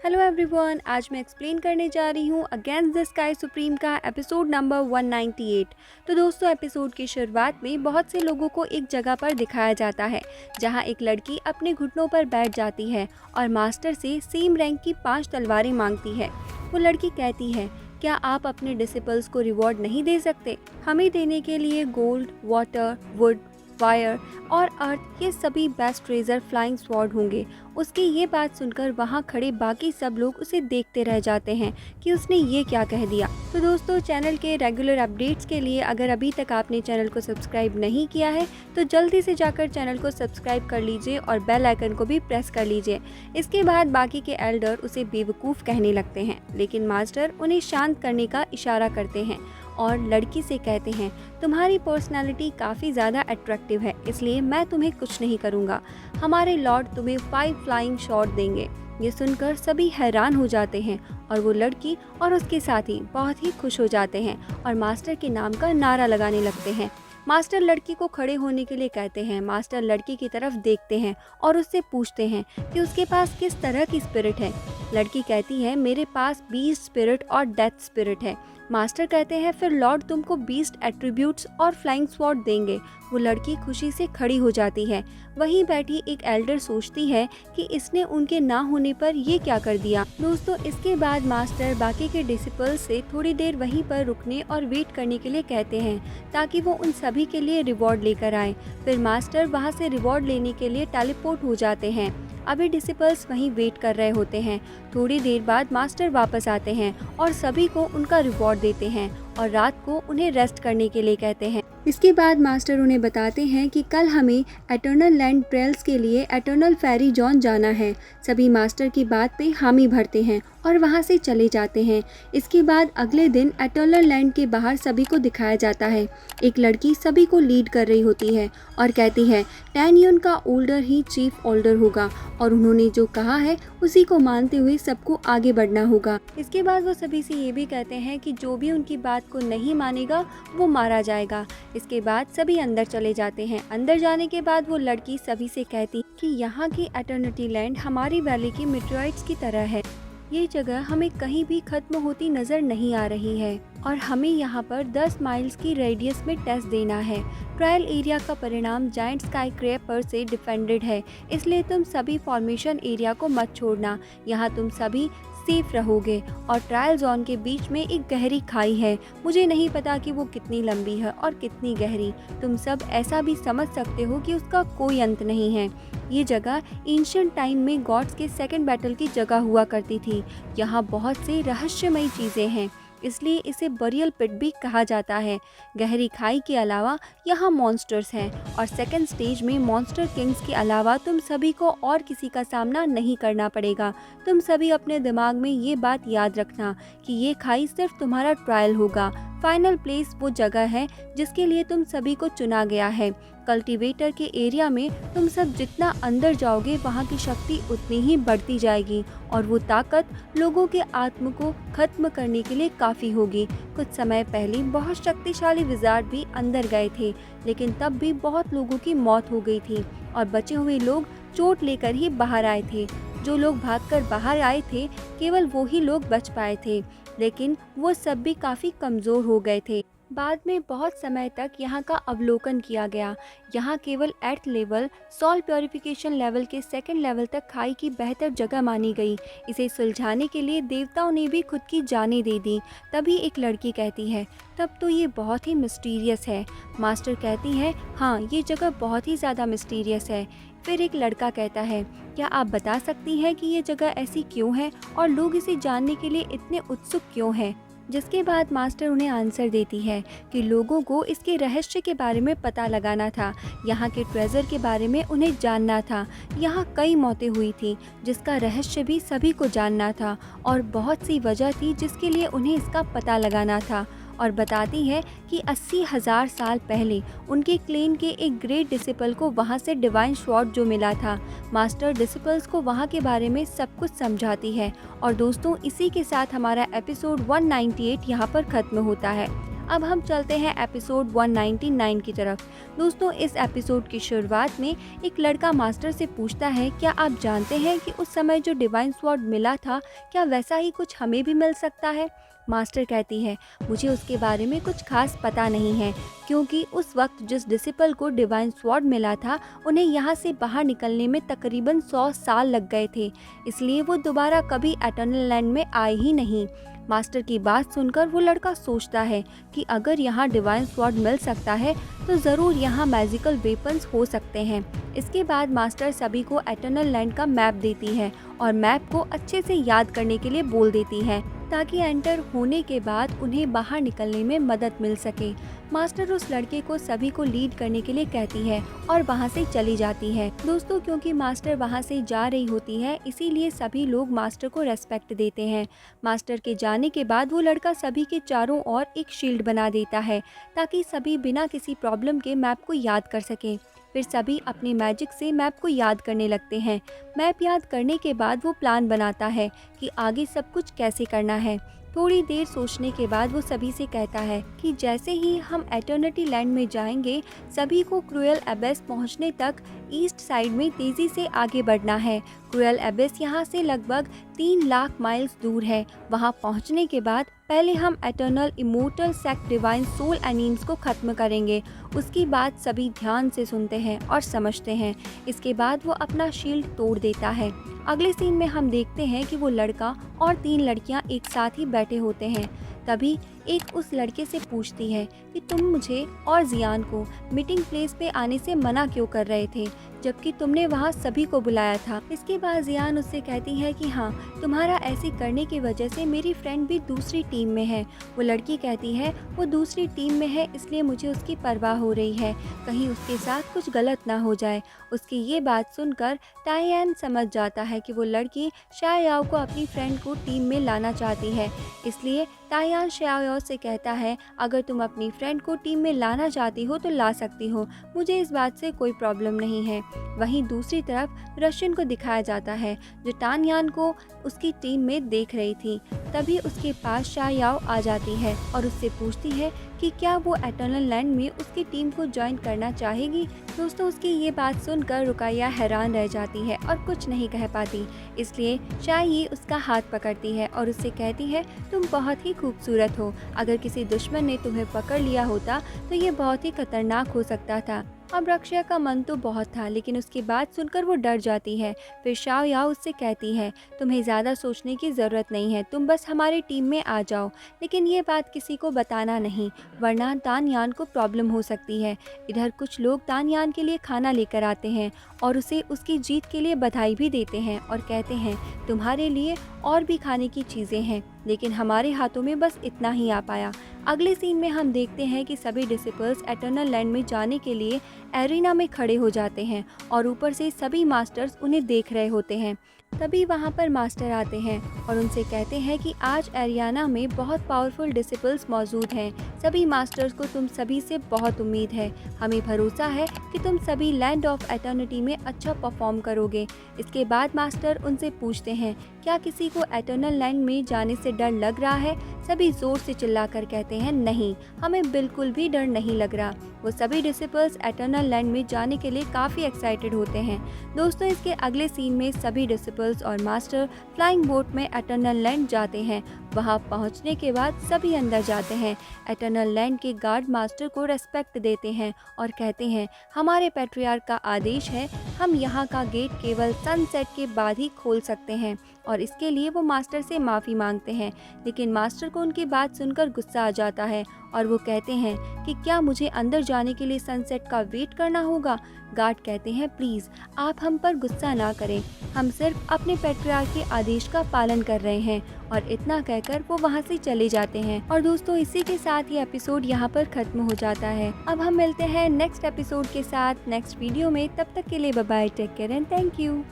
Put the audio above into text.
Hello everyone, आज मैं explain करने जा रही हूँ अगेंस्ट द स्काई सुप्रीम का एपिसोड नंबर 198। तो दोस्तों, एपिसोड की शुरुआत में बहुत से लोगों को एक जगह पर दिखाया जाता है जहाँ एक लड़की अपने घुटनों पर बैठ जाती है और मास्टर से सेम रैंक की 5 तलवारें मांगती है। वो लड़की कहती है, क्या आप अपने डिसिपल्स को रिवॉर्ड नहीं दे सकते? हमें देने के लिए गोल्ड, वाटर, वुड, फायर और अर्थ, ये सभी बेस्ट ट्रेजर फ्लाइंग स्वॉर्ड होंगे। उसकी ये बात सुनकर वहाँ खड़े बाकी सब लोग उसे देखते रह जाते हैं कि उसने ये क्या कह दिया। तो दोस्तों, चैनल के रेगुलर अपडेट्स के लिए अगर अभी तक आपने चैनल को सब्सक्राइब नहीं किया है तो जल्दी से जाकर चैनल को सब्सक्राइब कर लीजिए और बेल आइकन को भी प्रेस कर लीजिए। इसके बाद बाकी के एल्डर उसे बेवकूफ़ कहने लगते हैं, लेकिन मास्टर उन्हें शांत करने का इशारा करते हैं और लड़की से कहते हैं, तुम्हारी पर्सनालिटी काफ़ी ज़्यादा अट्रैक्टिव है, इसलिए मैं तुम्हें कुछ नहीं करूँगा। हमारे लॉर्ड तुम्हें 5 फ्लाइंग शॉट देंगे। ये सुनकर सभी हैरान हो जाते हैं और वो लड़की और उसके साथी बहुत ही खुश हो जाते हैं और मास्टर के नाम का नारा लगाने लगते हैं। मास्टर लड़की को खड़े होने के लिए कहते हैं। मास्टर लड़की की तरफ देखते हैं और उससे पूछते हैं कि उसके पास किस तरह की स्पिरिट है। लड़की कहती है, मेरे पास बीस्ट स्पिरिट और डेथ स्पिरिट है। मास्टर कहते हैं, फिर लॉर्ड तुमको बीस्ट एट्रीब्यूट्स और फ्लाइंग स्वॉर्ड देंगे। वो लड़की खुशी से खड़ी हो जाती है। वहीं बैठी एक एल्डर सोचती है कि इसने उनके ना होने पर ये क्या कर दिया। दोस्तों, इसके बाद मास्टर बाकी के डिसिपल्स से थोड़ी देर वहीं पर रुकने और वेट करने के लिए कहते हैं ताकि वो उन सभी के लिए रिवॉर्ड लेकर आए। फिर मास्टर वहाँ से रिवॉर्ड लेने के लिए टेलीपोर्ट हो जाते हैं। अभी डिसिपल्स वहीं वेट कर रहे होते हैं। थोड़ी देर बाद मास्टर वापस आते हैं और सभी को उनका रिवॉर्ड देते हैं और रात को उन्हें रेस्ट करने के लिए कहते हैं। इसके बाद मास्टर उन्हें बताते हैं कि कल हमें एटर्नल लैंड ट्रेल्स के लिए एटर्नल फेरी जॉन जाना है। सभी मास्टर की बात पे हामी भरते हैं और वहाँ से चले जाते हैं। इसके बाद अगले दिन एटर्नल लैंड के बाहर सभी को दिखाया जाता है। एक लड़की सभी को लीड कर रही होती है और कहती है, टैनियन का ओल्डर ही चीफ ओल्डर होगा और उन्होंने जो कहा है उसी को मानते हुए सबको आगे बढ़ना होगा। इसके बाद वो सभी से ये भी कहते हैं कि जो भी उनकी बात को नहीं मानेगा वो मारा जाएगा। इसके बाद सभी अंदर चले जाते हैं। अंदर जाने के बाद वो लड़की सभी से कहती कि यहाँ की एटर्निटी लैंड हमारी वैली की मेटेराइट्स की तरह है। ये जगह हमें कहीं भी खत्म होती नजर नहीं आ रही है और हमें यहाँ पर 10 माइल्स की रेडियस में टेस्ट देना है। ट्रायल एरिया का परिणाम जायंट स्काई क्रैपर से डिफेंडेड है, इसलिए तुम सभी फॉर्मेशन एरिया को मत छोड़ना। यहाँ तुम सभी सेफ रहोगे और ट्रायल जोन के बीच में एक गहरी खाई है। मुझे नहीं पता कि वो कितनी लंबी है और कितनी गहरी। तुम सब ऐसा भी समझ सकते हो कि उसका कोई अंत नहीं है। ये जगह एंशिएंट टाइम में गॉड्स के सेकंड बैटल की जगह हुआ करती थी। यहाँ बहुत से रहस्यमयी चीज़ें हैं, इसलिए इसे बरियल पिट भी कहा जाता है। गहरी खाई के अलावा यहाँ मॉन्स्टर्स हैं और सेकंड स्टेज में मॉन्स्टर किंग्स के अलावा तुम सभी को और किसी का सामना नहीं करना पड़ेगा। तुम सभी अपने दिमाग में ये बात याद रखना कि ये खाई सिर्फ तुम्हारा ट्रायल होगा। फाइनल प्लेस वो जगह है जिसके लिए तुम सभी को चुना गया है। कल्टीवेटर के एरिया में तुम सब जितना अंदर जाओगे वहाँ की शक्ति उतनी ही बढ़ती जाएगी और वो ताकत लोगों के आत्म को खत्म करने के लिए काफ़ी होगी। कुछ समय पहले बहुत शक्तिशाली विजार्ड भी अंदर गए थे, लेकिन तब भी बहुत लोगों की मौत हो गई थी और बचे हुए लोग चोट लेकर ही बाहर आए थे। जो लोग भागकर बाहर आए थे केवल वो ही लोग बच पाए थे, लेकिन वो सब भी काफ़ी कमज़ोर हो गए थे। बाद में बहुत समय तक यहाँ का अवलोकन किया गया। यहाँ केवल earth level salt purification level के सेकंड लेवल तक खाई की बेहतर जगह मानी गई। इसे सुलझाने के लिए देवताओं ने भी खुद की जानें दे दी। तभी एक लड़की कहती है, तब तो ये बहुत ही मिस्टीरियस है। मास्टर कहती है, हाँ, ये जगह बहुत ही ज़्यादा मिस्टीरियस है। फिर एक लड़का कहता है, क्या आप बता सकती हैं कि ये जगह ऐसी क्यों है और लोग इसे जानने के लिए इतने उत्सुक क्यों हैं? जिसके बाद मास्टर उन्हें आंसर देती है कि लोगों को इसके रहस्य के बारे में पता लगाना था। यहाँ के ट्रेजर के बारे में उन्हें जानना था। यहाँ कई मौतें हुई थी जिसका रहस्य भी सभी को जानना था और बहुत सी वजह थी जिसके लिए उन्हें इसका पता लगाना था। और बताती है कि 80,000 साल पहले उनके क्लेन के एक ग्रेट डिसिपल को वहाँ से डिवाइन स्वॉर्ड जो मिला था। मास्टर डिसिपल्स को वहाँ के बारे में सब कुछ समझाती है। और दोस्तों, इसी के साथ हमारा एपिसोड 198 यहाँ पर ख़त्म होता है। अब हम चलते हैं एपिसोड 199 की तरफ। दोस्तों, इस एपिसोड की शुरुआत में एक लड़का मास्टर से पूछता है, क्या आप जानते हैं कि उस समय जो डिवाइन स्वॉर्ड मिला था, क्या वैसा ही कुछ हमें भी मिल सकता है? मास्टर कहती है, मुझे उसके बारे में कुछ खास पता नहीं है, क्योंकि उस वक्त जिस डिसिपल को डिवाइन स्वॉर्ड मिला था उन्हें यहाँ से बाहर निकलने में तकरीबन 100 साल लग गए थे, इसलिए वो दोबारा कभी एटर्नल लैंड में आए ही नहीं। मास्टर की बात सुनकर वो लड़का सोचता है कि अगर यहाँ डिवाइन स्वॉर्ड मिल सकता है तो ज़रूर यहाँ मैजिकल वेपन्स हो सकते हैं। इसके बाद मास्टर सभी को एटर्नल लैंड का मैप देती है और मैप को अच्छे से याद करने के लिए बोल देती है, ताकि एंटर होने के बाद उन्हें बाहर निकलने में मदद मिल सके। मास्टर उस लड़के को सभी को लीड करने के लिए कहती है और वहाँ से चली जाती है। दोस्तों, क्योंकि मास्टर वहाँ से जा रही होती है, इसीलिए सभी लोग मास्टर को रेस्पेक्ट देते हैं। मास्टर के जाने के बाद वो लड़का सभी के चारों ओर एक शील्ड बना देता है, ताकि सभी बिना किसी प्रॉब्लम के मैप को याद कर सकें। फिर सभी अपने मैजिक से मैप को याद करने लगते हैं। मैप याद करने के बाद वो प्लान बनाता है कि आगे सब कुछ कैसे करना है। थोड़ी देर सोचने के बाद वो सभी से कहता है कि जैसे ही हम एटर्निटी लैंड में जाएंगे, सभी को क्रूएल एबेस पहुंचने तक ईस्ट साइड में तेज़ी से आगे बढ़ना है। क्रूएल एबेस यहाँ से लगभग 3 लाख माइल्स दूर है। वहाँ पहुँचने के बाद पहले हम eternal immortal sect divine soul enemies को ख़त्म करेंगे। उसकी बात सभी ध्यान से सुनते हैं और समझते हैं। इसके बाद वो अपना शील्ड तोड़ देता है। अगले सीन में हम देखते हैं कि वो लड़का और 3 लड़कियां एक साथ ही बैठे होते हैं। तभी एक उस लड़के से पूछती है कि तुम मुझे और जियान को मीटिंग प्लेस पे आने से मना क्यों कर रहे थे, जबकि तुमने वहाँ सभी को बुलाया था। इसके बाद जियान उससे कहती है कि हाँ, तुम्हारा ऐसे करने की वजह से मेरी फ्रेंड भी दूसरी टीम में है। वो लड़की कहती है, वो दूसरी टीम में है इसलिए मुझे उसकी परवाह हो रही है, कहीं उसके साथ कुछ गलत ना हो जाए। उसकी ये बात सुनकर टाइयान समझ जाता है कि वो लड़की शाओयाओ को अपनी फ्रेंड को टीम में लाना चाहती है, इसलिए टाइयान शाओयाओ से कहता है, अगर तुम अपनी फ्रेंड को टीम में लाना चाहती हो तो ला सकती हो, मुझे इस बात से कोई प्रॉब्लम नहीं है। वहीं दूसरी तरफ रशियन को दिखाया जाता है, जो टानयान को उसकी टीम में देख रही थी। तभी उसके पास शाओयाओ आ जाती है और उससे पूछती है कि क्या वो एटर्नल लैंड में उसकी टीम को ज्वाइन करना चाहेगी। दोस्तों, उसकी ये बात सुनकर रुकाया हैरान रह जाती है और कुछ नहीं कह पाती, इसलिए शाई उसका हाथ पकड़ती है और उससे कहती है, तुम बहुत ही खूबसूरत हो, अगर किसी दुश्मन ने तुम्हें पकड़ लिया होता तो ये बहुत ही खतरनाक हो सकता था। अब रक्षा का मन तो बहुत था, लेकिन उसकी बात सुनकर वो डर जाती है। फिर शाओयाओ उससे कहती है, तुम्हें ज़्यादा सोचने की ज़रूरत नहीं है, तुम बस हमारी टीम में आ जाओ, लेकिन ये बात किसी को बताना नहीं, वरना तानयान को प्रॉब्लम हो सकती है। इधर कुछ लोग तानयान के लिए खाना लेकर आते हैं और उसे उसकी जीत के लिए बधाई भी देते हैं और कहते हैं, तुम्हारे लिए और भी खाने की चीज़ें हैं, लेकिन हमारे हाथों में बस इतना ही आ पाया। अगले सीन में हम देखते हैं कि सभी डिसिपल्स एटर्नल लैंड में जाने के लिए एरिना में खड़े हो जाते हैं और ऊपर से सभी मास्टर्स उन्हें देख रहे होते हैं। तभी वहाँ पर मास्टर आते हैं और उनसे कहते हैं कि आज एरियाना में बहुत पावरफुल डिसिपल्स मौजूद हैं। सभी मास्टर्स को तुम सभी से बहुत उम्मीद है, हमें भरोसा है कि तुम सभी लैंड ऑफ एटर्निटी में अच्छा परफॉर्म करोगे। इसके बाद मास्टर उनसे पूछते हैं, क्या किसी को एटर्नल लैंड में जाने से डर लग रहा है? सभी जोर से चिल्लाकर कहते हैं, नहीं, हमें बिल्कुल भी डर नहीं लग रहा। वो सभी डिसिपल्स एटर्नल लैंड में जाने के लिए काफ़ी एक्साइटेड होते हैं। दोस्तों, इसके अगले सीन में सभी डिसिपल्स और मास्टर फ्लाइंग बोट में एटर्नल लैंड जाते हैं। वहां पहुंचने के बाद सभी अंदर जाते हैं। एटर्नल लैंड के गार्ड मास्टर को रेस्पेक्ट देते हैं और कहते हैं, हमारे पैट्रियार्क का आदेश है, हम यहाँ का गेट केवल सनसेट के बाद ही खोल सकते हैं, और इसके लिए वो मास्टर से माफ़ी मांगते हैं। लेकिन मास्टर को उनकी बात सुनकर गुस्सा आ जाता है और वो कहते हैं कि क्या मुझे अंदर जाने के लिए सनसेट का वेट करना होगा? गार्ड कहते हैं, प्लीज़ आप हम पर गुस्सा ना करें, हम सिर्फ अपने पैट्रियार्क के आदेश का पालन कर रहे हैं। और इतना कहकर वो वहाँ से चले जाते हैं। और दोस्तों, इसी के साथ ये एपिसोड यहाँ पर ख़त्म हो जाता है। अब हम मिलते हैं नेक्स्ट एपिसोड के साथ नेक्स्ट वीडियो में। तब तक के लिए bye bye, take care and thank you.